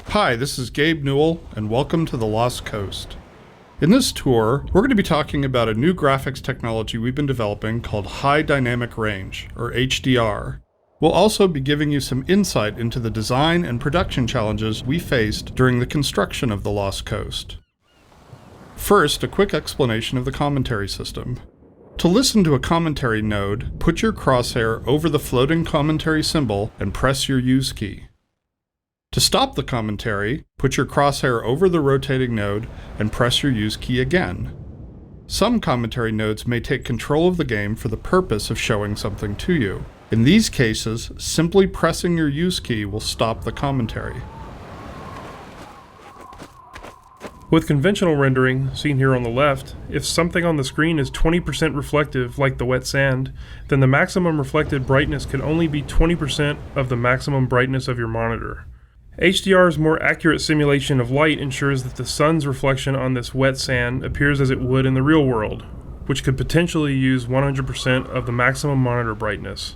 Hi, this is Gabe Newell, and welcome to the Lost Coast. In this tour, we're going to be talking about a new graphics technology we've been developing called High Dynamic Range, or HDR. We'll also be giving you some insight into the design and production challenges we faced during the construction of the Lost Coast. First, a quick explanation of the commentary system. To listen to a commentary node, put your crosshair over the floating commentary symbol and press your Use key. To stop the commentary, put your crosshair over the rotating node and press your Use key again. Some commentary nodes may take control of the game for the purpose of showing something to you. In these cases, simply pressing your Use key will stop the commentary. With conventional rendering, seen here on the left, if something on the screen is 20% reflective, like the wet sand, then the maximum reflected brightness can only be 20% of the maximum brightness of your monitor. HDR's more accurate simulation of light ensures that the sun's reflection on this wet sand appears as it would in the real world, which could potentially use 100% of the maximum monitor brightness.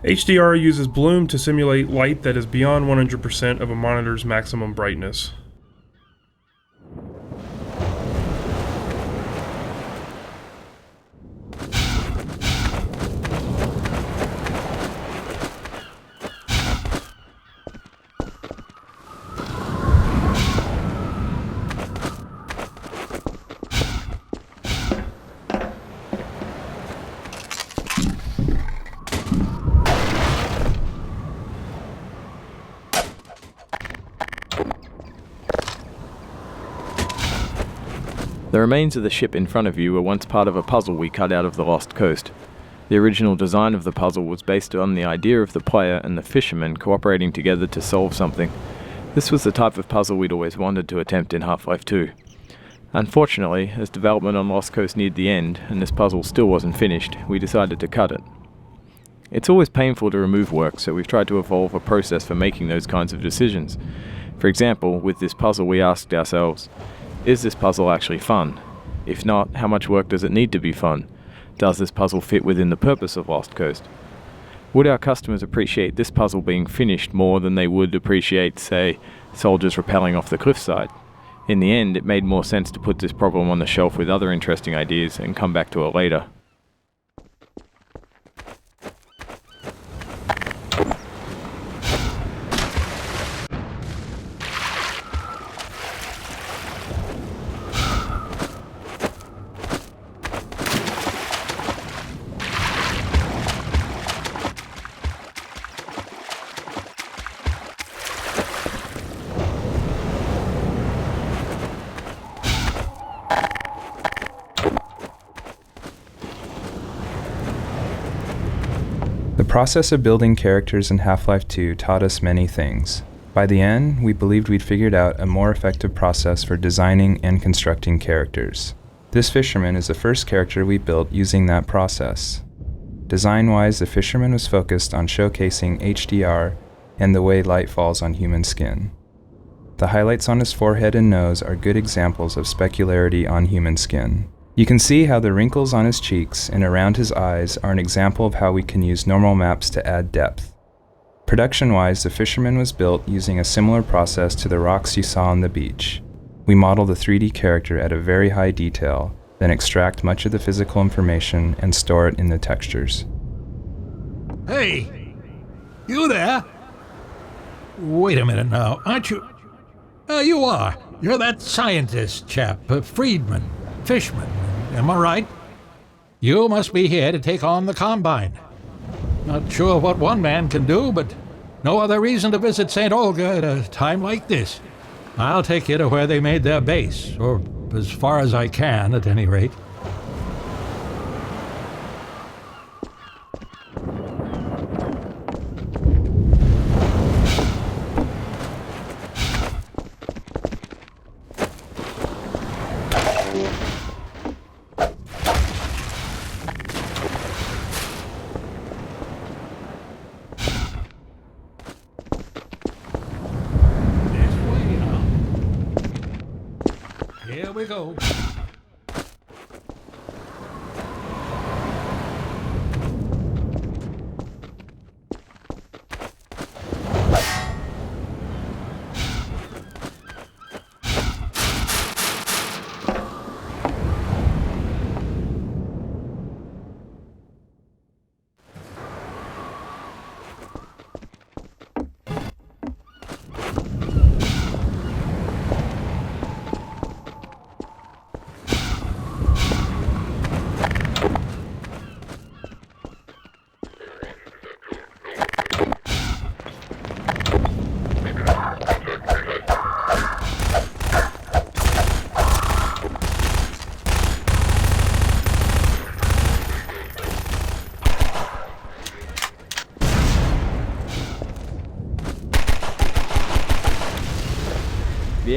HDR uses bloom to simulate light that is beyond 100% of a monitor's maximum brightness. The remains of the ship in front of you were once part of a puzzle we cut out of the Lost Coast. The original design of the puzzle was based on the idea of the player and the fisherman cooperating together to solve something. This was the type of puzzle we'd always wanted to attempt in Half-Life 2. Unfortunately, as development on Lost Coast neared the end, and this puzzle still wasn't finished, we decided to cut it. It's always painful to remove work, so we've tried to evolve a process for making those kinds of decisions. For example, with this puzzle we asked ourselves, is this puzzle actually fun? If not, how much work does it need to be fun? Does this puzzle fit within the purpose of Lost Coast? Would our customers appreciate this puzzle being finished more than they would appreciate, say, soldiers rappelling off the cliffside? In the end, it made more sense to put this problem on the shelf with other interesting ideas and come back to it later. The process of building characters in Half-Life 2 taught us many things. By the end, we believed we'd figured out a more effective process for designing and constructing characters. This Fisherman is the first character we built using that process. Design-wise, the Fisherman was focused on showcasing HDR and the way light falls on human skin. The highlights on his forehead and nose are good examples of specularity on human skin. You can see how the wrinkles on his cheeks and around his eyes are an example of how we can use normal maps to add depth. Production-wise, the Fisherman was built using a similar process to the rocks you saw on the beach. We model the 3D character at a very high detail, then extract much of the physical information and store it in the textures. Hey! You there? Wait a minute now, aren't you? You are. You're that scientist chap, Friedman. Fisherman, am I right? You must be here to take on the Combine. Not sure what one man can do, but no other reason to visit St. Olga at a time like this. I'll take you to where they made their base, or as far as I can, at any rate. Here we go.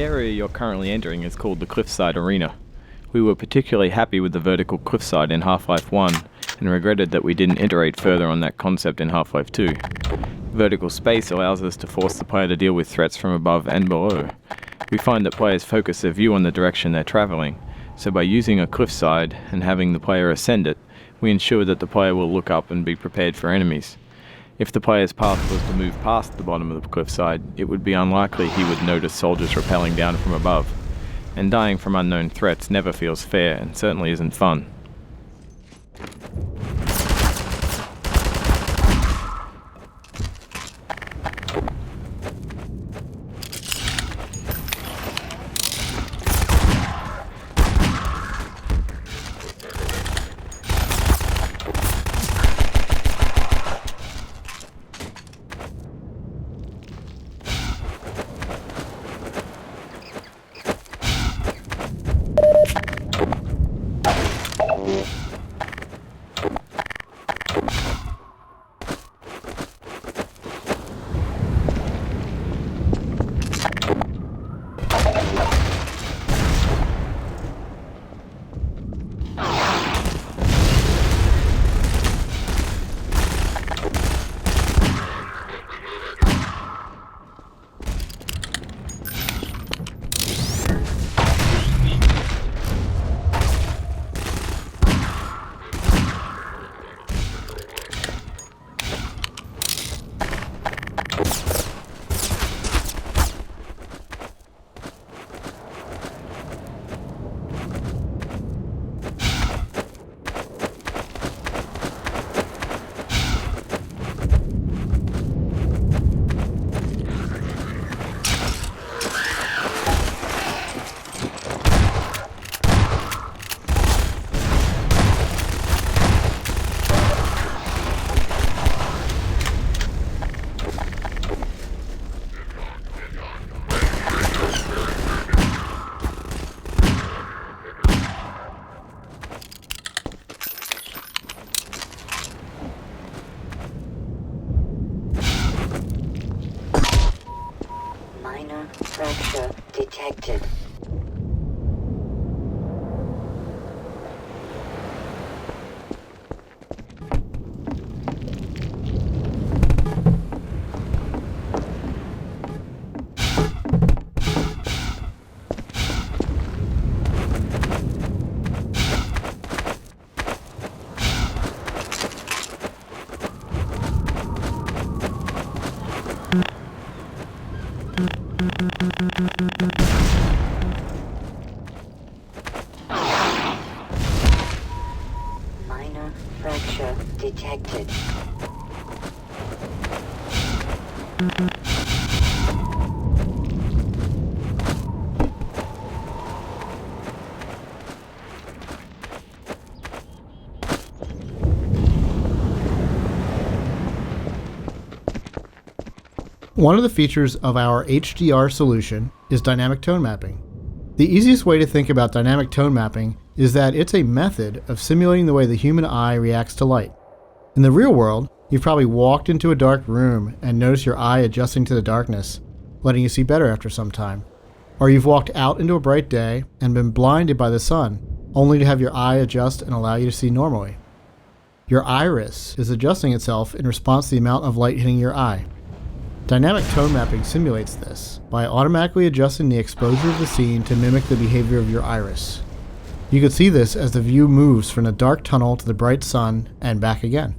The area you're currently entering is called the Cliffside Arena. We were particularly happy with the vertical cliffside in Half-Life 1 and regretted that we didn't iterate further on that concept in Half-Life 2. Vertical space allows us to force the player to deal with threats from above and below. We find that players focus their view on the direction they're traveling, so by using a cliffside and having the player ascend it, we ensure that the player will look up and be prepared for enemies. If the player's path was to move past the bottom of the cliffside, it would be unlikely he would notice soldiers rappelling down from above. And dying from unknown threats never feels fair and certainly isn't fun. Fracture detected. Minor fracture detected. One of the features of our HDR solution is dynamic tone mapping. The easiest way to think about dynamic tone mapping is that it's a method of simulating the way the human eye reacts to light. In the real world, you've probably walked into a dark room and noticed your eye adjusting to the darkness, letting you see better after some time. Or you've walked out into a bright day and been blinded by the sun, only to have your eye adjust and allow you to see normally. Your iris is adjusting itself in response to the amount of light hitting your eye. Dynamic tone mapping simulates this by automatically adjusting the exposure of the scene to mimic the behavior of your iris. You can see this as the view moves from the dark tunnel to the bright sun and back again.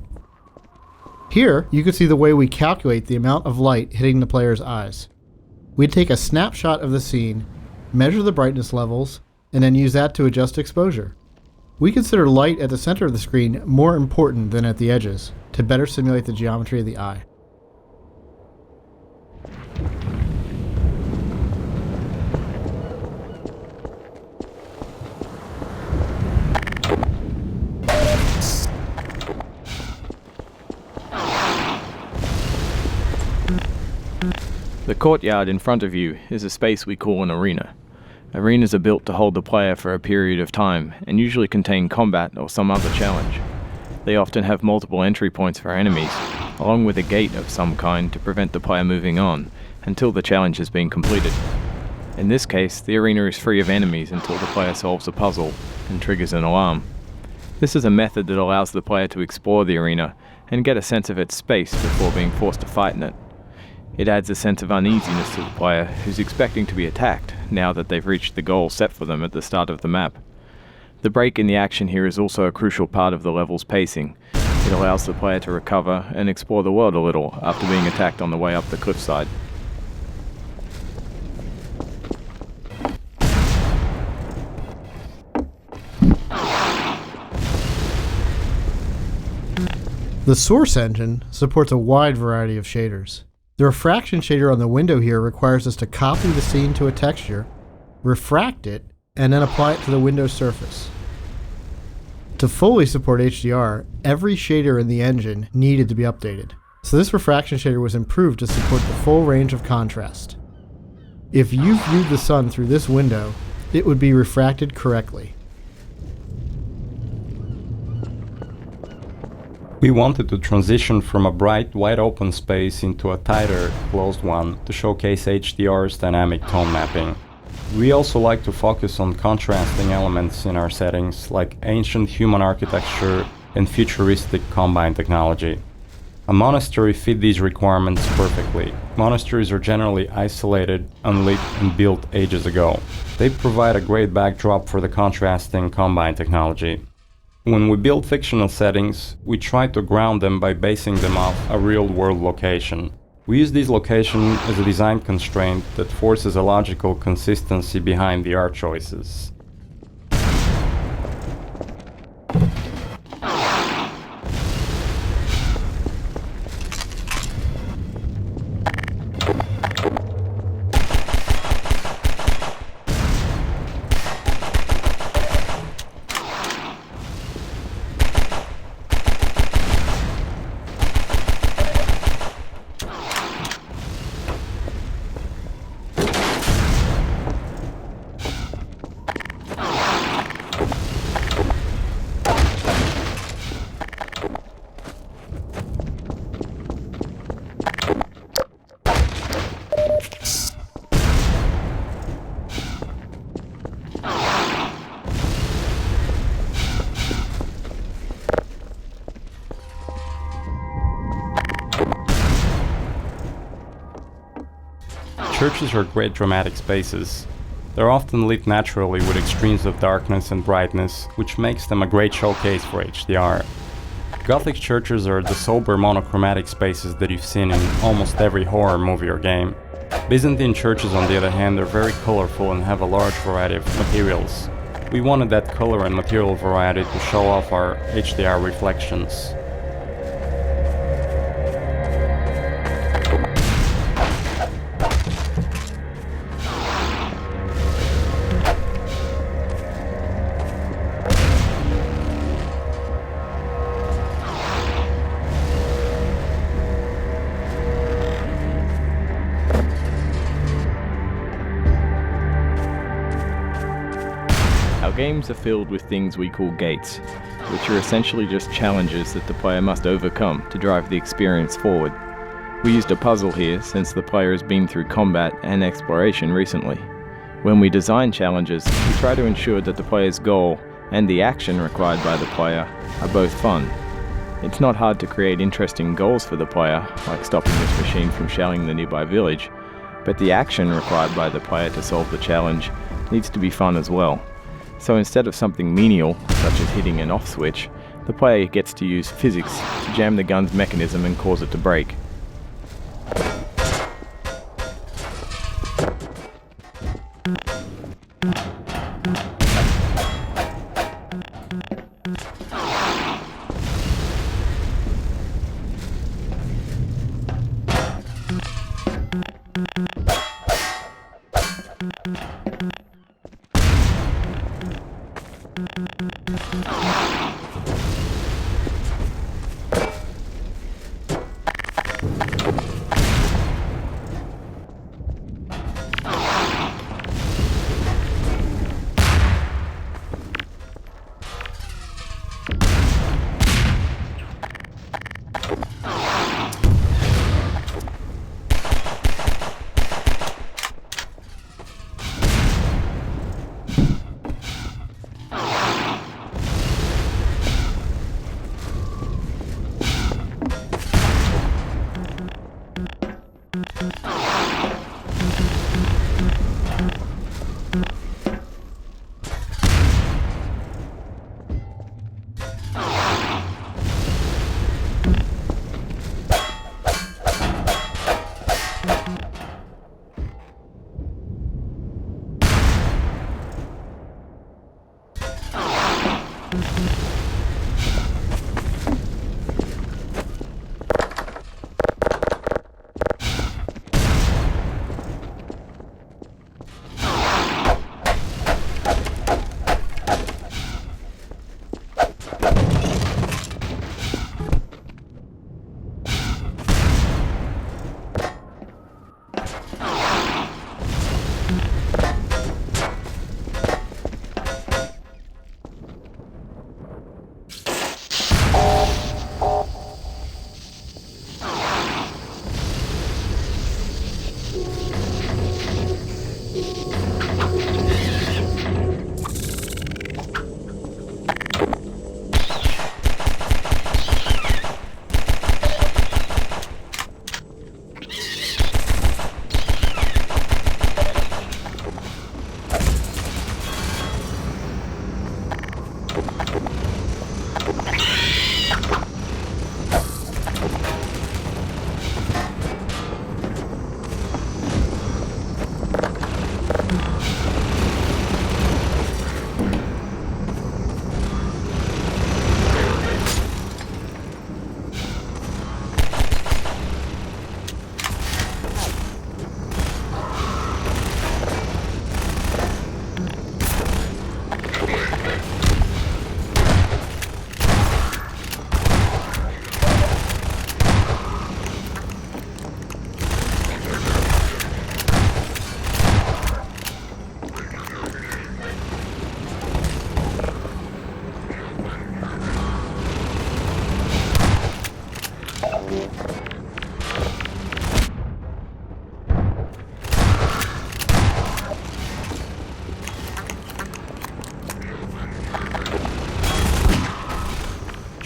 Here, you can see the way we calculate the amount of light hitting the player's eyes. We take a snapshot of the scene, measure the brightness levels, and then use that to adjust exposure. We consider light at the center of the screen more important than at the edges to better simulate the geometry of the eye. The courtyard in front of you is a space we call an arena. Arenas are built to hold the player for a period of time and usually contain combat or some other challenge. They often have multiple entry points for enemies, along with a gate of some kind to prevent the player moving on until the challenge has been completed. In this case, the arena is free of enemies until the player solves a puzzle and triggers an alarm. This is a method that allows the player to explore the arena and get a sense of its space before being forced to fight in it. It adds a sense of uneasiness to the player who's expecting to be attacked now that they've reached the goal set for them at the start of the map. The break in the action here is also a crucial part of the level's pacing. It allows the player to recover and explore the world a little after being attacked on the way up the cliffside. The source engine supports a wide variety of shaders. The refraction shader on the window here requires us to copy the scene to a texture, refract it, and then apply it to the window surface. To fully support HDR, every shader in the engine needed to be updated. So this refraction shader was improved to support the full range of contrast. If you viewed the sun through this window, it would be refracted correctly. We wanted to transition from a bright, wide-open space into a tighter, closed one to showcase HDR's dynamic tone mapping. We also like to focus on contrasting elements in our settings, like ancient human architecture and futuristic combine technology. A monastery fit these requirements perfectly. Monasteries are generally isolated, unlit, and built ages ago. They provide a great backdrop for the contrasting combine technology. When we build fictional settings, we try to ground them by basing them off a real-world location. We use this location as a design constraint that forces a logical consistency behind the art choices. Churches are great dramatic spaces. They're often lit naturally with extremes of darkness and brightness, which makes them a great showcase for HDR. Gothic churches are the sober monochromatic spaces that you've seen in almost every horror movie or game. Byzantine churches, on the other hand, are very colorful and have a large variety of materials. We wanted that color and material variety to show off our HDR reflections. Our games are filled with things we call gates, which are essentially just challenges that the player must overcome to drive the experience forward. We used a puzzle here since the player has been through combat and exploration recently. When we design challenges, we try to ensure that the player's goal and the action required by the player are both fun. It's not hard to create interesting goals for the player, like stopping this machine from shelling the nearby village, but the action required by the player to solve the challenge needs to be fun as well. So instead of something menial, such as hitting an off switch, the player gets to use physics to jam the gun's mechanism and cause it to break.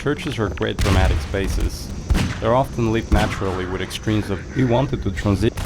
Churches are great dramatic spaces. They're often lit naturally with extremes of we wanted to transition.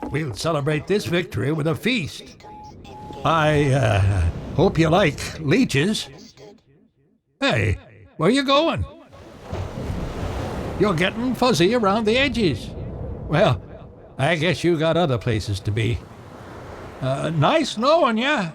We'll celebrate this victory with a feast. I hope you like leeches. Hey, where you going? You're getting fuzzy around the edges. Well, I guess you got other places to be. Nice knowing ya.